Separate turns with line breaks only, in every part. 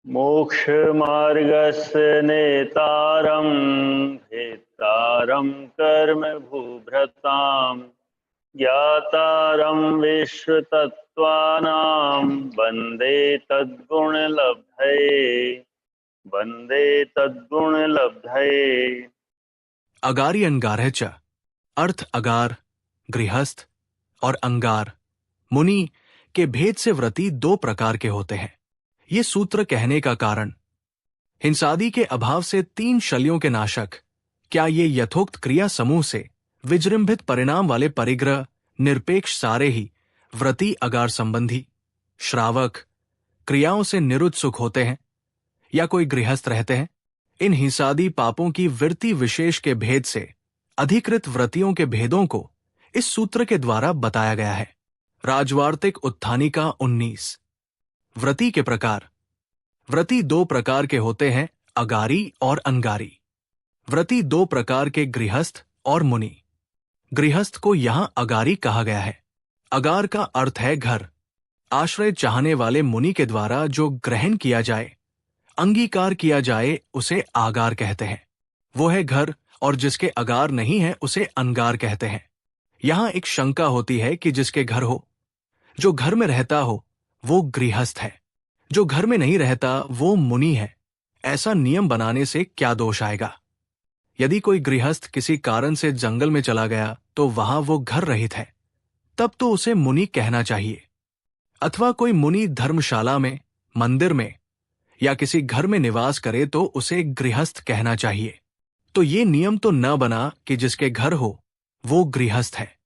मोक्षमार्गस्य नेतारं भेत्तारं कर्म भूभृतां ज्ञातारं विश्वतत्त्वानां वन्दे तद्गुणलब्धये।
अगारी अंगारह च अर्थ अगार, गृहस्थ और अंगार मुनि के भेद से व्रती दो प्रकार के होते हैं। ये सूत्र कहने का कारण हिंसादि के अभाव से तीन शल्यों के नाशक, क्या ये यथोक्त क्रिया समूह से विजृंभित परिणाम वाले परिग्रह निरपेक्ष सारे ही व्रती अगार संबंधी श्रावक क्रियाओं से निरुत्सुक होते हैं या कोई गृहस्थ रहते हैं? इन हिंसादि पापों की वृत्ति विशेष के भेद से अधिकृत व्रतियों के भेदों को इस सूत्र के द्वारा बताया गया है। राजवार्तिक उत्थानिका 19। व्रति के प्रकार। व्रति दो प्रकार के होते हैं, अगारी और अंगारी। व्रति दो प्रकार के, गृहस्थ और मुनि। गृहस्थ को यहां अगारी कहा गया है। अगार का अर्थ है घर। आश्रय चाहने वाले मुनि के द्वारा जो ग्रहण किया जाए, अंगीकार किया जाए, उसे आगार कहते हैं। वो है घर, और जिसके अगार नहीं है उसे अंगार कहते हैं। यहां एक शंका होती है कि जिसके घर हो, जो घर में रहता हो, वो गृहस्थ है, जो घर में नहीं रहता वो मुनि है। ऐसा नियम बनाने से क्या दोष आएगा? यदि कोई गृहस्थ किसी कारण से जंगल में चला गया तो वहां वो घर रहित है, तब तो उसे मुनि कहना चाहिए। अथवा कोई मुनि धर्मशाला में, मंदिर में या किसी घर में निवास करे तो उसे गृहस्थ कहना चाहिए। तो ये नियम तो न बना कि जिसके घर हो वो गृहस्थ है,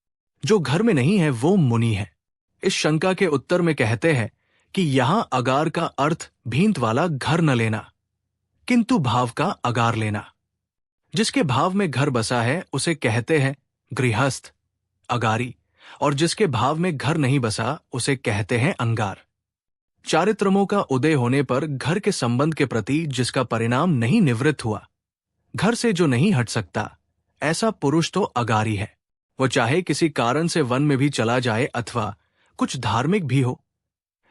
जो घर में नहीं है वो मुनि है। इस शंका के उत्तर में कहते हैं कि यहां अगार का अर्थ भींत वाला घर न लेना, किंतु भाव का अगार लेना। जिसके भाव में घर बसा है उसे कहते हैं गृहस्थ, अगारी, और जिसके भाव में घर नहीं बसा उसे कहते हैं अंगार। चारित्रमों का उदय होने पर घर के संबंध के प्रति जिसका परिणाम नहीं निवृत्त हुआ, घर से जो नहीं हट सकता, ऐसा पुरुष तो अगारी है। वो चाहे किसी कारण से वन में भी चला जाए अथवा कुछ धार्मिक भी हो।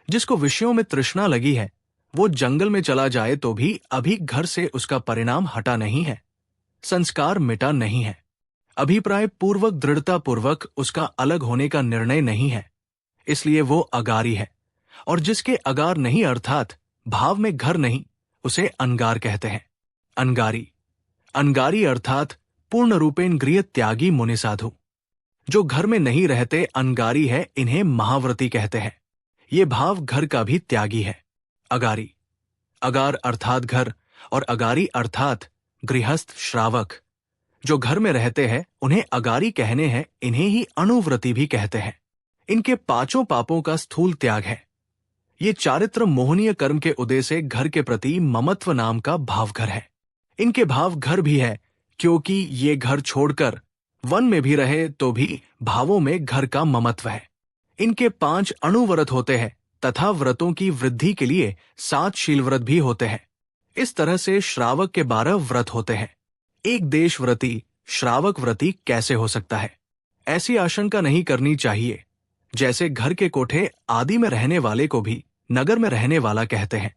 जिसको विषयों में तृष्णा लगी है वो जंगल में चला जाए तो भी अभी घर से उसका परिणाम हटा नहीं है, संस्कार मिटा नहीं है, अभिप्राय पूर्वक दृढ़ता पूर्वक उसका अलग होने का निर्णय नहीं है, इसलिए वो अगारी है। और जिसके अगार नहीं अर्थात भाव में घर नहीं, उसे अनगार कहते हैं। अनगारी, अनगारी अर्थात पूर्ण रूपेण गृह त्यागी मुनि साधु। जो घर में नहीं रहते अनगारी है, इन्हें महाव्रती कहते हैं। ये भाव घर का भी त्यागी है। अगारी, अगार अर्थात घर, और अगारी अर्थात गृहस्थ श्रावक। जो घर में रहते हैं उन्हें अगारी कहने हैं, इन्हें ही अणुव्रती भी कहते हैं। इनके पांचों पापों का स्थूल त्याग है। ये चारित्र मोहनीय कर्म के उदय से घर के प्रति ममत्व नाम का भाव घर है। इनके भाव घर भी है, क्योंकि ये घर छोड़कर वन में भी रहे तो भी भावों में घर का ममत्व है। इनके 5 अणुव्रत होते हैं तथा व्रतों की वृद्धि के लिए 7 शील व्रत भी होते हैं। इस तरह से श्रावक के 12 व्रत होते हैं। एक देश व्रती श्रावक व्रती कैसे हो सकता है? ऐसी आशंका नहीं करनी चाहिए। जैसे घर के कोठे आदि में रहने वाले को भी नगर में रहने वाला कहते हैं,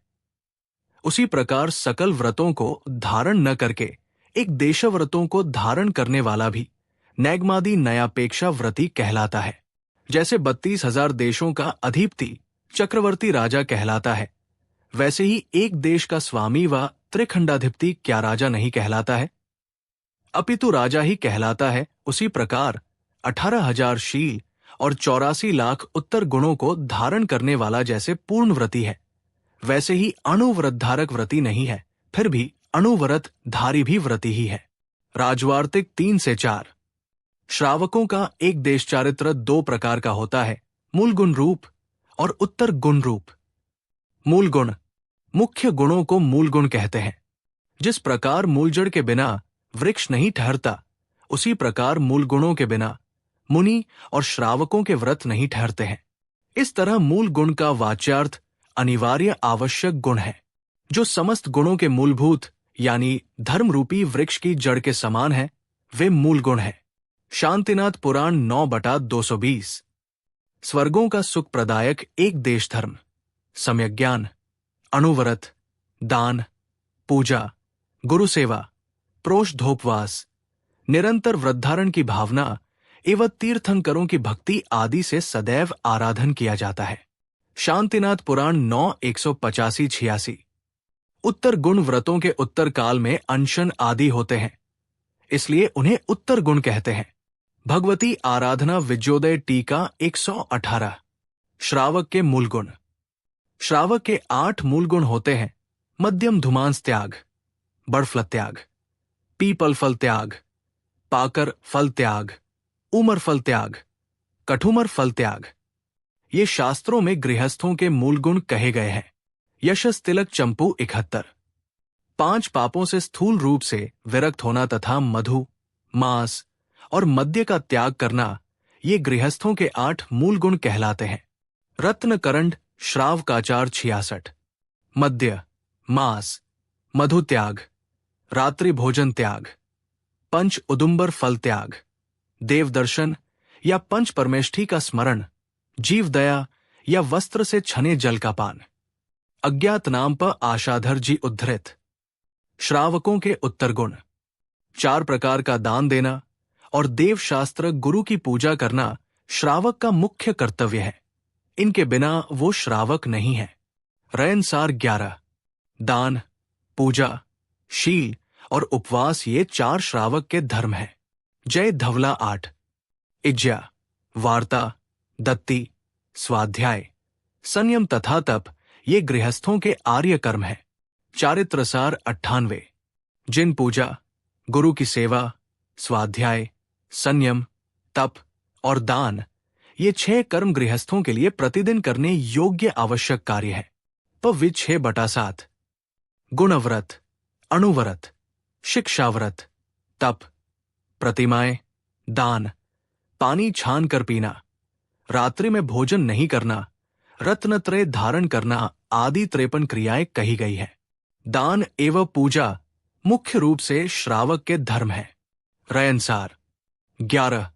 उसी प्रकार सकल व्रतों को धारण न करके एक देशव्रतों को धारण करने वाला भी नैगमादि नयापेक्षा व्रती कहलाता है। जैसे 32,000 देशों का अधिपति चक्रवर्ती राजा कहलाता है, वैसे ही एक देश का स्वामी व त्रिखंडाधिपति क्या राजा नहीं कहलाता है? अपितु राजा ही कहलाता है। उसी प्रकार 18,000 शील और 84 लाख उत्तर गुणों को धारण करने वाला जैसे पूर्ण व्रती है, वैसे ही अणुव्रत धारक व्रती नहीं है, फिर भी अणुव्रत धारी भी व्रती ही है। राजवार्तिक 3 से 4। श्रावकों का एक देश चारित्र 2 प्रकार का होता है, मूल गुण रूप और उत्तर गुण रूप। मूल गुण, मुख्य गुणों को मूल गुण कहते हैं। जिस प्रकार मूल जड़ के बिना वृक्ष नहीं ठहरता, उसी प्रकार मूल गुणों के बिना मुनि और श्रावकों के व्रत नहीं ठहरते हैं। इस तरह मूल गुण का वाच्यार्थ अनिवार्य आवश्यक गुण है, जो समस्त गुणों के मूलभूत यानी धर्म रूपी वृक्ष की जड़ के समान है, वे मूल गुण है। शांतिनाथ पुराण 9/220। स्वर्गों का सुख प्रदायक एक देश धर्म, सम्यक ज्ञान, अणुव्रत, दान, पूजा, गुरु सेवा, प्रोषधोपवास, निरंतर व्रतधारण की भावना एवं तीर्थंकरों की भक्ति आदि से सदैव आराधन किया जाता है। शांतिनाथ पुराण 9:185-86। उत्तर गुण व्रतों के उत्तर काल में अनशन आदि होते हैं, इसलिए उन्हें उत्तर गुण कहते हैं। भगवती आराधना विजयोदय टीका 118। श्रावक के मूल गुण। श्रावक के 8 मूल गुण होते हैं: मध्यम धूमांस त्याग, बड़फल त्याग, पीपल फल त्याग, पाकर फल त्याग, उमर फल त्याग, कठुमर फल त्याग। ये शास्त्रों में गृहस्थों के मूल गुण कहे गए हैं। यशस तिलक चंपू 71। 5 पापों से स्थूल रूप से विरक्त होना तथा मधु, मांस और मद्य का त्याग करना, ये गृहस्थों के 8 मूल गुण कहलाते हैं। रत्नकरंड श्रावकाचार 66। मद्य, मांस, मधु त्याग, रात्रि भोजन त्याग, पंच उदुम्बर फल त्याग, देव दर्शन या पंच परमेष्ठी का स्मरण, जीव दया या वस्त्र से छने जल का पान। अज्ञात नाम पर आशाधर जी उद्धृत। श्रावकों के उत्तर गुण। 4 प्रकार का दान देना और देव शास्त्र गुरु की पूजा करना श्रावक का मुख्य कर्तव्य है। इनके बिना वो श्रावक नहीं है। रयनसार 11। दान, पूजा, शील और उपवास, ये 4 श्रावक के धर्म हैं। जय धवला 8। इज्जा, वार्ता, दत्ती, स्वाध्याय, संयम तथा तप, ये गृहस्थों के आर्य कर्म हैं। चारित्रसार 98। जिन पूजा, गुरु की सेवा, स्वाध्याय, संयम, तप और दान, ये 6 कर्म गृहस्थों के लिए प्रतिदिन करने योग्य आवश्यक कार्य है। पव्य 6/7। गुणव्रत, अणुव्रत, शिक्षाव्रत, तप, प्रतिमाएं, दान, पानी छान कर पीना, रात्रि में भोजन नहीं करना, रत्नत्रय धारण करना आदि 53 क्रियाएं कही गई है। दान एवं पूजा मुख्य रूप से श्रावक के धर्म है। रयनसार 11।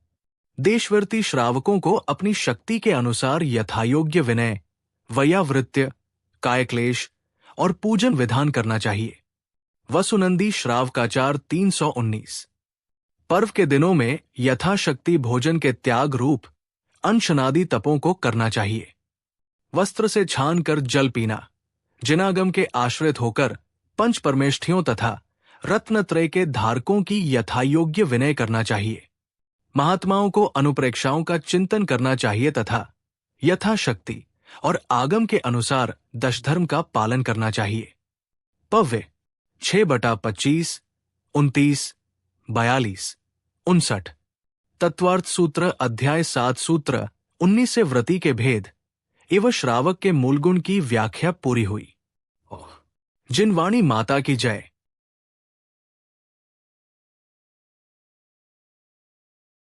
देशवर्ती श्रावकों को अपनी शक्ति के अनुसार यथायोग्य विनय, वयावृत्य, कायक्लेश और पूजन विधान करना चाहिए। वसुनंदी श्रावकाचार 319। पर्व के दिनों में यथाशक्ति भोजन के त्याग रूप अनशनादि तपों को करना चाहिए। वस्त्र से छान कर जल पीना, जिनागम के आश्रित होकर पंच परमेष्ठियों तथा रत्नत्रय के धारकों की यथायोग्य विनय करना चाहिए। महात्माओं को अनुप्रेक्षाओं का चिंतन करना चाहिए तथा यथाशक्ति और आगम के अनुसार दशधर्म का पालन करना चाहिए। पव्य 6/25, 29, 42, 59। तत्वार्थ सूत्र अध्याय 7 सूत्र 19 से व्रती के भेद एवं श्रावक के मूलगुण की व्याख्या पूरी हुई। जिन वाणी माता की जय।